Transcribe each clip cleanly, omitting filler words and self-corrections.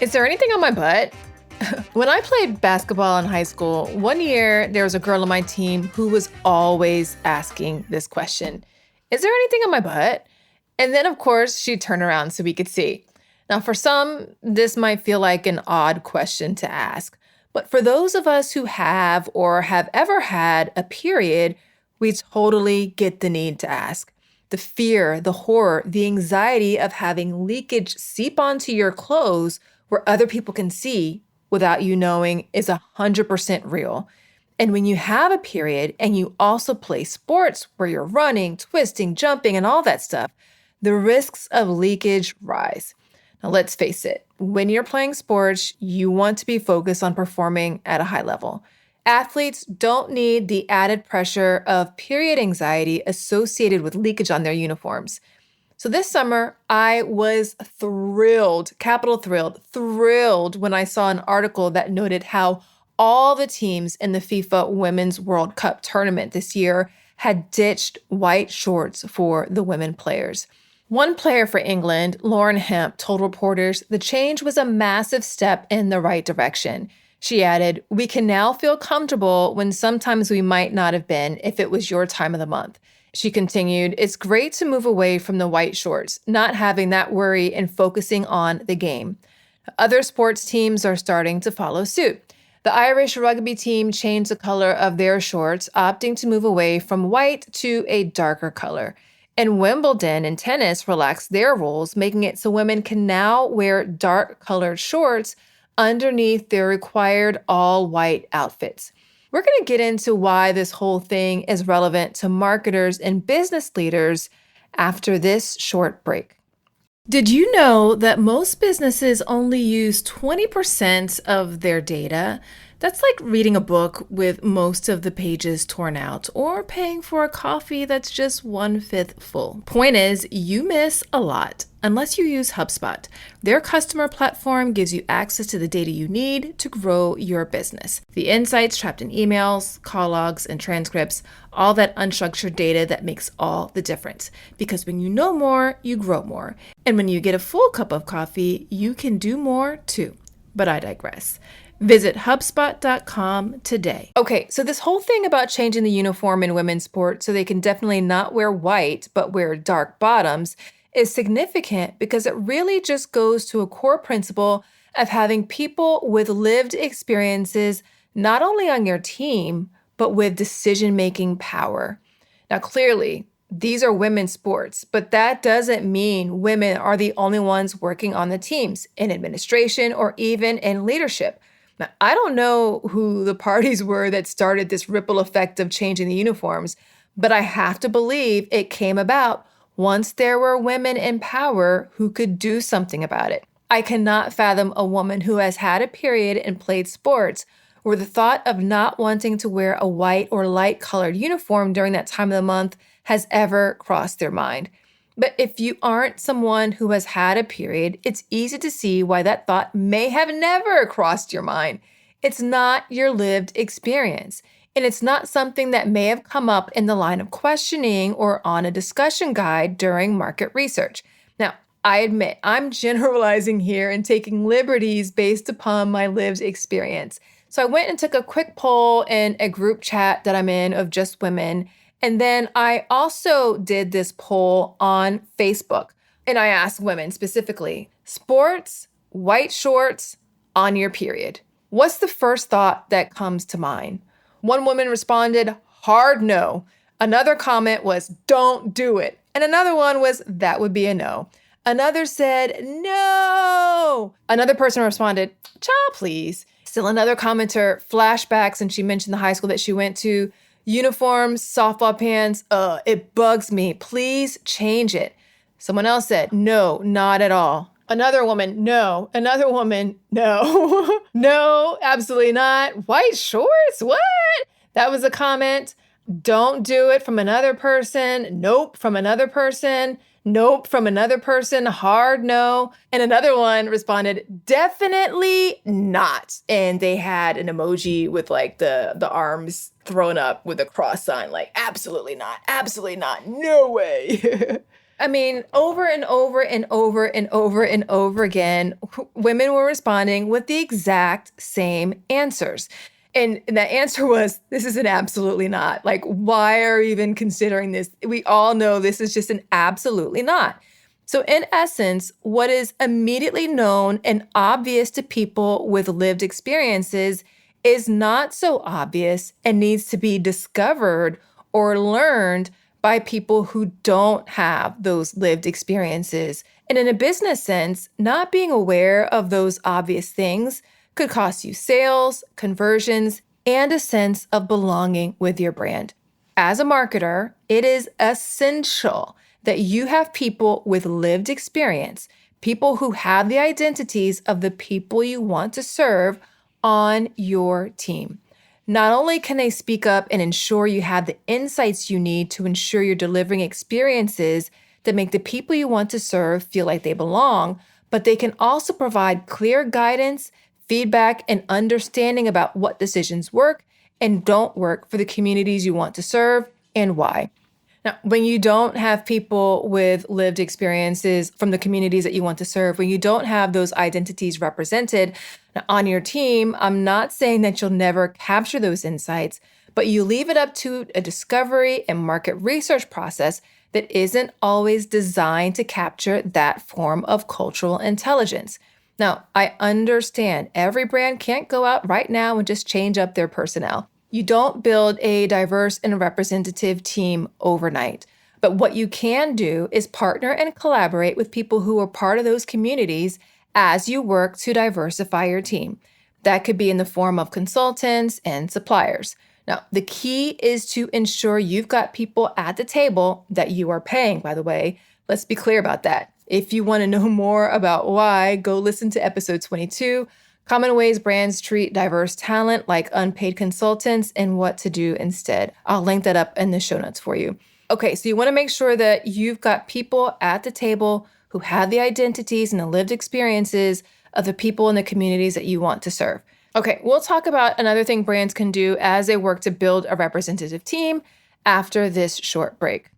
Is there anything on my butt? When I played basketball in high school, one year there was a girl on my team who was always asking this question. Is there anything on my butt? And then, of course, she'd turn around so we could see. Now, for some, this might feel like an odd question to ask. But for those of us who have or have ever had a period, we totally get the need to ask. The fear, the horror, the anxiety of having leakage seep onto your clothes where other people can see without you knowing is 100% real. And when you have a period and you also play sports where you're running, twisting, jumping, and all that stuff, the risks of leakage rise. Now, let's face it, when you're playing sports, you want to be focused on performing at a high level. Athletes don't need the added pressure of period anxiety associated with leakage on their uniforms. So this summer, I was thrilled, capital thrilled when I saw an article that noted how all the teams in the FIFA Women's World Cup tournament this year had ditched white shorts for the women players. One player for England, Lauren Hemp, told reporters the change was a massive step in the right direction. She added, "We can now feel comfortable when sometimes we might not have been if it was your time of the month." She continued, "It's great to move away from the white shorts, not having that worry and focusing on the game." Other sports teams are starting to follow suit. The Irish rugby team changed the color of their shorts, opting to move away from white to a darker color. And Wimbledon in tennis relaxed their rules, making it so women can now wear dark-colored shorts underneath their required all-white outfits. We're going to get into why this whole thing is relevant to marketers and business leaders after this short break. Did you know that most businesses only use 20% of their data? That's like reading a book with most of the pages torn out or paying for a coffee that's just 1/5 full. Point is, you miss a lot unless you use HubSpot. Their customer platform gives you access to the data you need to grow your business. The insights trapped in emails, call logs, and transcripts, all that unstructured data that makes all the difference. Because when you know more, you grow more. And when you get a full cup of coffee, you can do more too. But I digress. Visit HubSpot.com today. Okay, so this whole thing about changing the uniform in women's sports so they can definitely not wear white but wear dark bottoms is significant because it really just goes to a core principle of having people with lived experiences not only on your team, but with decision-making power. Now, clearly, these are women's sports, but that doesn't mean women are the only ones working on the teams, in administration, or even in leadership. Now, I don't know who the parties were that started this ripple effect of changing the uniforms, but I have to believe it came about once there were women in power who could do something about it. I cannot fathom a woman who has had a period and played sports where the thought of not wanting to wear a white or light-colored uniform during that time of the month has ever crossed their mind. But if you aren't someone who has had a period, it's easy to see why that thought may have never crossed your mind. It's not your lived experience. And it's not something that may have come up in the line of questioning or on a discussion guide during market research. Now, I admit I'm generalizing here and taking liberties based upon my lived experience. So I went and took a quick poll in a group chat that I'm in of just women. And then I also did this poll on Facebook. And I asked women specifically, sports, white shorts, on your period. What's the first thought that comes to mind? One woman responded, hard no. Another comment was, don't do it. And another one was, that would be a no. Another said, no. Another person responded, cha, please. Still another commenter, flashbacks, and she mentioned the high school that she went to. Uniforms, softball pants, it bugs me. Please change it. Someone else said, no, not at all. Another woman, no. Another woman, no. No, absolutely not. White shorts, what? That was a comment. Don't do it from another person. Nope, from another person. Nope, from another person. Hard no. And another one responded, definitely not. And they had an emoji with like the arms thrown up with a cross sign, like absolutely not, no way. I mean, over and over and over and over and over again, women were responding with the exact same answers. And that answer was, this is an absolutely not. Like, why are we even considering this? We all know this is just an absolutely not. So, in essence, what is immediately known and obvious to people with lived experiences is not so obvious and needs to be discovered or learned by people who don't have those lived experiences. And in a business sense, not being aware of those obvious things could cost you sales, conversions, and a sense of belonging with your brand. As a marketer, it is essential that you have people with lived experience, people who have the identities of the people you want to serve on your team. Not only can they speak up and ensure you have the insights you need to ensure you're delivering experiences that make the people you want to serve feel like they belong, but they can also provide clear guidance, feedback, and understanding about what decisions work and don't work for the communities you want to serve and why. Now, when you don't have people with lived experiences from the communities that you want to serve, when you don't have those identities represented on your team, I'm not saying that you'll never capture those insights, but you leave it up to a discovery and market research process that isn't always designed to capture that form of cultural intelligence. Now, I understand every brand can't go out right now and just change up their personnel. You don't build a diverse and representative team overnight. But what you can do is partner and collaborate with people who are part of those communities as you work to diversify your team. That could be in the form of consultants and suppliers. Now, the key is to ensure you've got people at the table that you are paying, by the way. Let's be clear about that. If you want to know more about why, go listen to episode 22. Common ways brands treat diverse talent like unpaid consultants and what to do instead. I'll link that up in the show notes for you. Okay, so you want to make sure that you've got people at the table who have the identities and the lived experiences of the people in the communities that you want to serve. Okay, we'll talk about another thing brands can do as they work to build a representative team after this short break.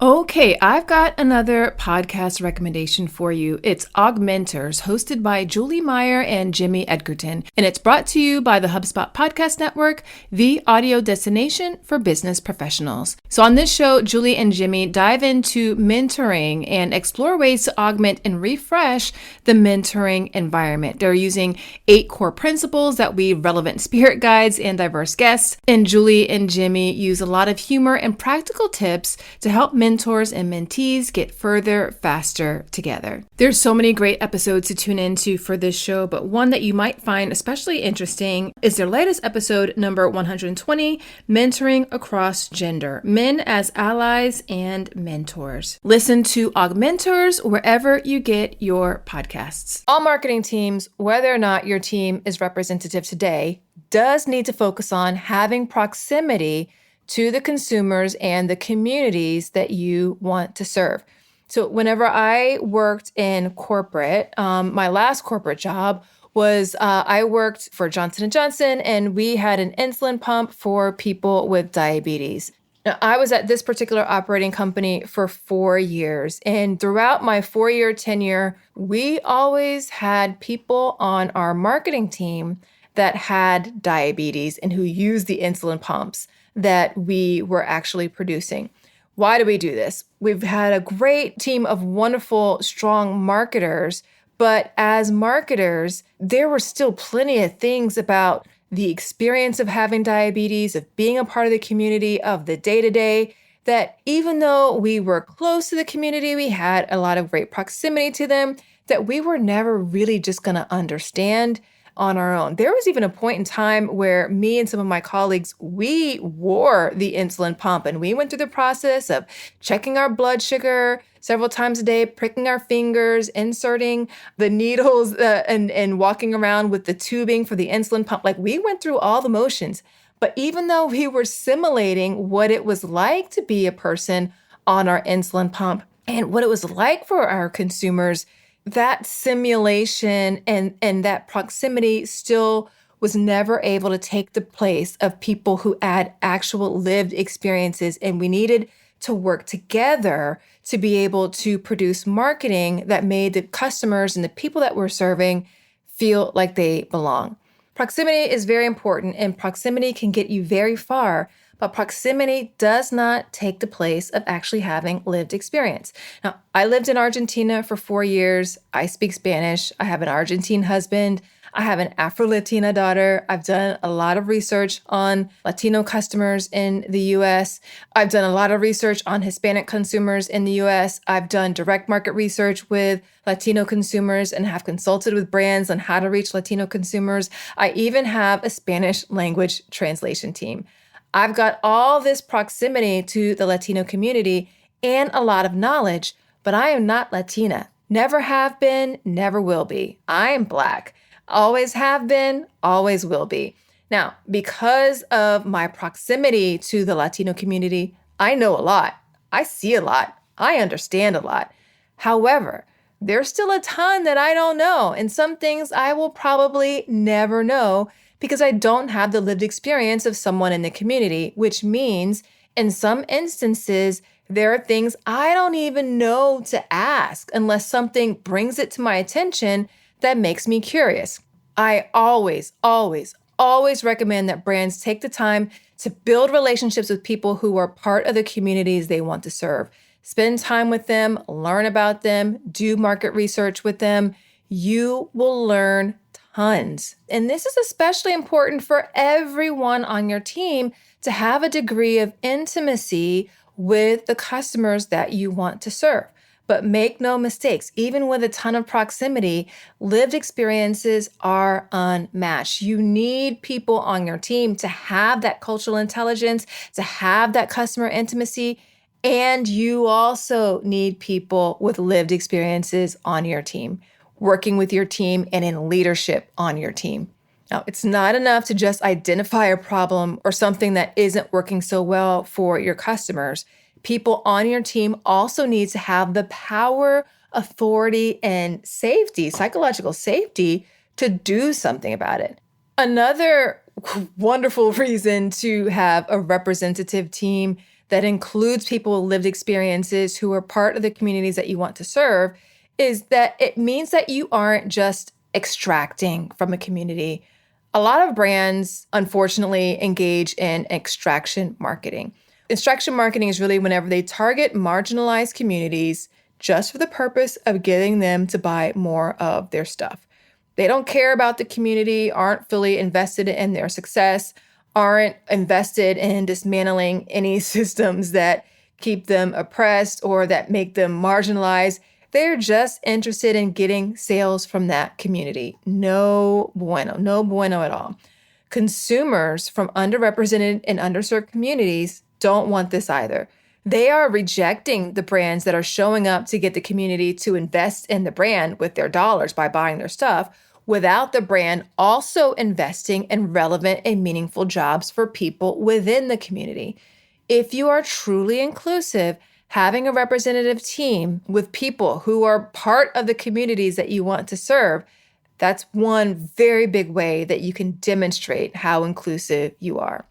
Okay, I've got another podcast recommendation for you. It's Augmenters, hosted by Julie Meyer and Jimmy Edgerton, and it's brought to you by the HubSpot Podcast Network, the audio destination for business professionals. So on this show, Julie and Jimmy dive into mentoring and explore ways to augment and refresh the mentoring environment. They're using 8 core principles that weave relevant spirit guides and diverse guests, and Julie and Jimmy use a lot of humor and practical tips to help mentors and mentees get further faster together. There's so many great episodes to tune into for this show, but one that you might find especially interesting is their latest episode, number 120, Mentoring Across Gender, Men as Allies and Mentors. Listen to Augmenters wherever you get your podcasts. All marketing teams, whether or not your team is representative today, does need to focus on having proximity to the consumers and the communities that you want to serve. So whenever I worked in corporate, my last corporate job was I worked for Johnson & Johnson, and we had an insulin pump for people with diabetes. Now, I was at this particular operating company for 4 years, and throughout my 4-year tenure, we always had people on our marketing team that had diabetes and who used the insulin pumps that we were actually producing. Why do we do this? We've had a great team of wonderful, strong marketers, but as marketers, there were still plenty of things about the experience of having diabetes, of being a part of the community, of the day-to-day, that even though we were close to the community, we had a lot of great proximity to them, that we were never really just going to understand on our own. There was even a point in time where me and some of my colleagues, we wore the insulin pump, and we went through the process of checking our blood sugar several times a day, pricking our fingers, inserting the needles, and walking around with the tubing for the insulin pump. Like, we went through all the motions. But even though we were simulating what it was like to be a person on our insulin pump and what it was like for our consumers, that simulation and that proximity still was never able to take the place of people who had actual lived experiences. And we needed to work together to be able to produce marketing that made the customers and the people that we're serving feel like they belong. Proximity is very important, and proximity can get you very far, but proximity does not take the place of actually having lived experience. Now, I lived in Argentina for 4 years. I speak Spanish. I have an Argentine husband. I have an Afro-Latina daughter. I've done a lot of research on Latino customers in the US. I've done a lot of research on Hispanic consumers in the US. I've done direct market research with Latino consumers and have consulted with brands on how to reach Latino consumers. I even have a Spanish language translation team. I've got all this proximity to the Latino community and a lot of knowledge, but I am not Latina. Never have been, never will be. I am Black. Always have been, always will be. Now, because of my proximity to the Latino community, I know a lot. I see a lot. I understand a lot. However, there's still a ton that I don't know, and some things I will probably never know because I don't have the lived experience of someone in the community, which means in some instances, there are things I don't even know to ask unless something brings it to my attention that makes me curious. I always, always, always recommend that brands take the time to build relationships with people who are part of the communities they want to serve. Spend time with them, learn about them, do market research with them. You will learn tons. And this is especially important for everyone on your team to have a degree of intimacy with the customers that you want to serve. But make no mistakes, even with a ton of proximity, lived experiences are unmatched. You need people on your team to have that cultural intelligence, to have that customer intimacy, and you also need people with lived experiences on your team, working with your team and in leadership on your team. Now, it's not enough to just identify a problem or something that isn't working so well for your customers. People on your team also need to have the power, authority, and safety, psychological safety, to do something about it. Another wonderful reason to have a representative team that includes people with lived experiences who are part of the communities that you want to serve is that it means that you aren't just extracting from a community. A lot of brands, unfortunately, engage in extraction marketing. Extraction marketing is really whenever they target marginalized communities just for the purpose of getting them to buy more of their stuff. They don't care about the community, aren't fully invested in their success, aren't invested in dismantling any systems that keep them oppressed or that make them marginalized. They're just interested in getting sales from that community. No bueno at all. Consumers from underrepresented and underserved communities don't want this either. They are rejecting the brands that are showing up to get the community to invest in the brand with their dollars by buying their stuff, without the brand also investing in relevant and meaningful jobs for people within the community. If you are truly inclusive, having a representative team with people who are part of the communities that you want to serve, that's one very big way that you can demonstrate how inclusive you are.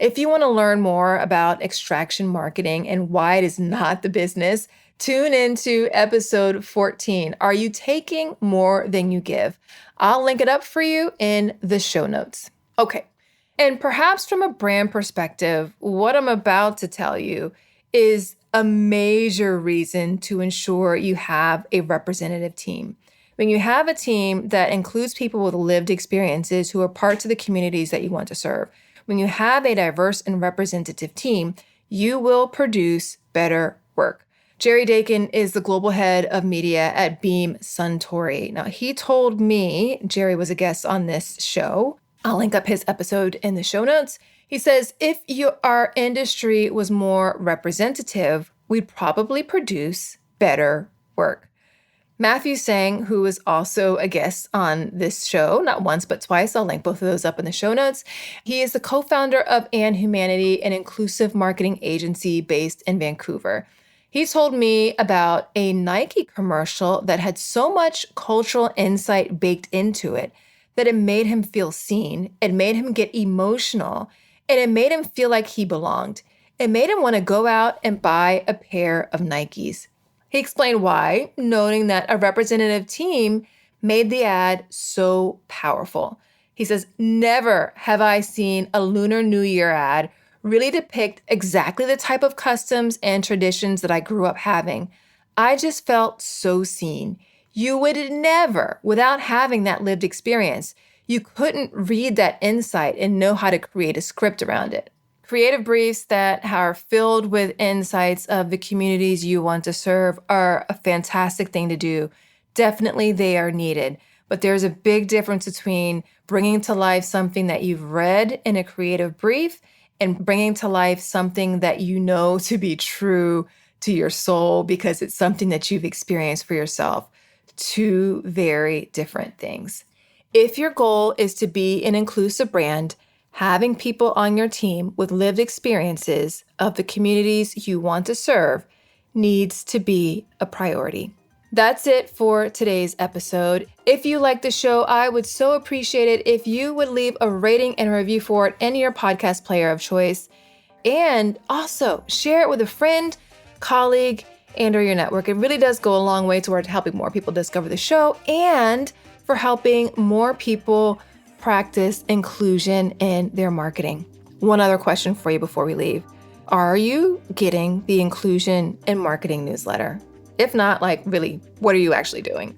If you want to learn more about extraction marketing and why it is not the business, tune into episode 14. Are you taking more than you give? I'll link it up for you in the show notes. Okay. And perhaps from a brand perspective, what I'm about to tell you is a major reason to ensure you have a representative team. When you have a team that includes people with lived experiences who are parts of the communities that you want to serve, when you have a diverse and representative team, you will produce better work. Jerry Dakin is the global head of media at Beam Suntory. Now, he told me, Jerry was a guest on this show. I'll link up his episode in the show notes. He says, if our industry was more representative, we'd probably produce better work. Matthew Sang, who is also a guest on this show, not once, but twice. I'll link both of those up in the show notes. He is the co-founder of And Humanity, an inclusive marketing agency based in Vancouver. He told me about a Nike commercial that had so much cultural insight baked into it that it made him feel seen, it made him get emotional, and it made him feel like he belonged. It made him want to go out and buy a pair of Nikes. He explained why, noting that a representative team made the ad so powerful. He says, "Never have I seen a Lunar New Year ad really depict exactly the type of customs and traditions that I grew up having. I just felt so seen. You would never, without having that lived experience, you couldn't read that insight and know how to create a script around it." Creative briefs that are filled with insights of the communities you want to serve are a fantastic thing to do. Definitely they are needed, but there's a big difference between bringing to life something that you've read in a creative brief and bringing to life something that you know to be true to your soul because it's something that you've experienced for yourself. Two very different things. If your goal is to be an inclusive brand, having people on your team with lived experiences of the communities you want to serve needs to be a priority. That's it for today's episode. If you like the show, I would so appreciate it if you would leave a rating and review for it in your podcast player of choice. And also share it with a friend, colleague, and/or your network. It really does go a long way toward helping more people discover the show and for helping more people practice inclusion in their marketing. One other question for you before we leave. Are you getting the inclusion in marketing newsletter? If not, really, what are you actually doing?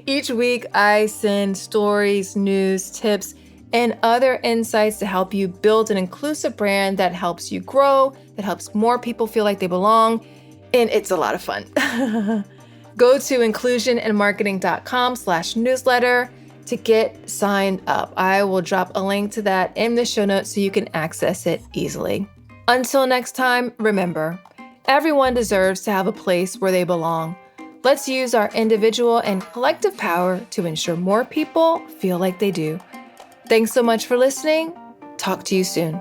Each week, I send stories, news, tips, and other insights to help you build an inclusive brand that helps you grow, that helps more people feel like they belong, and it's a lot of fun. Go to inclusionandmarketing.com/newsletter to get signed up. I will drop a link to that in the show notes so you can access it easily. Until next time, remember, everyone deserves to have a place where they belong. Let's use our individual and collective power to ensure more people feel like they do. Thanks so much for listening. Talk to you soon.